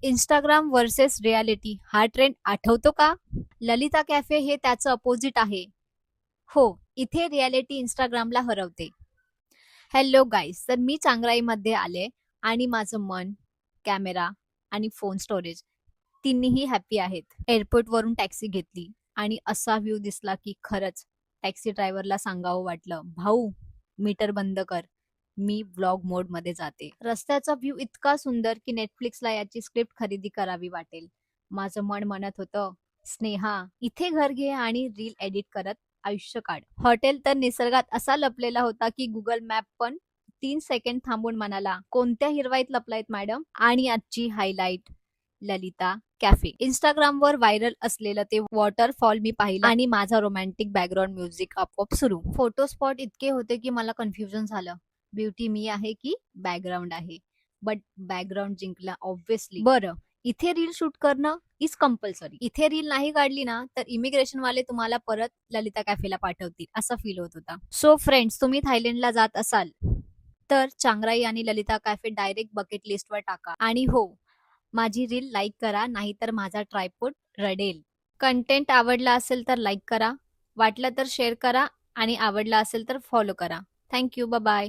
Instagram versus reality हा trend आठवतो का? ललिता कॅफे हे त्याचं अपोजिट आहे. हो, इथे रियालिटी इंस्टाग्रामला हरवते. हॅलो गाईज, तर मी चांगराईमध्ये आले आणि माझं मन, कॅमेरा आणि फोन स्टोरेज तिन्हीही हॅपी आहेत. एअरपोर्टवरून टॅक्सी घेतली आणि असा व्ह्यू दिसला की खरंच टॅक्सी ड्रायव्हरला सांगावं वाटलं, भाऊ मीटर बंद कर, मी व्लॉग मोड मध्ये जाते. रस्त्याचा व्ह्यू इतका सुंदर की नेटफ्लिक्सला याची स्क्रिप्ट खरेदी करावी वाटेल. माझं मन म्हणत होतं, स्नेहा इथे घर घे आणि रील एडिट करत आयुष्य काढ. हॉटेल तर निसर्गात असा लपलेला होता की गुगल मॅप पण 3 सेकंड थांबून म्हणाला, कोणत्या हिरवाईत लपलायत मॅडम? आणि आजची हायलाइट, ललिता कॅफे. इंस्टाग्रामवर व्हायरल असलेलं ते वॉटरफॉल मी पाहिलं आणि माझा रोमॅन्टिक बॅकग्राऊंड म्युझिक आपोआप सुरू. फोटो स्पॉट इतके होते की मला कन्फ्युजन झालं, ब्युटी मी आहे की बॅकग्राऊंड आहे. बट बॅकग्राऊंड जिंकला ऑब्व्हियसली. बरं, इथे रील शूट करणं इज कंपल्सरी. इथे रील नाही काढली ना तर इमिग्रेशन वाले तुम्हाला परत ललिता कॅफेला पाठवतील असा फील होत होता. सो फ्रेंड्स, तुम्ही थायलंडला जात असाल तर चांगराई आणि ललिता कॅफे डायरेक्ट बकेट लिस्टवर टाका. आणि हो, माझी रील लाईक करा, नाहीतर माझा ट्रायपॉड रडेल. कंटेंट आवडला असेल तर लाईक करा, वाटलं तर शेअर करा आणि आवडला असेल तर फॉलो करा. Thank you, bye bye.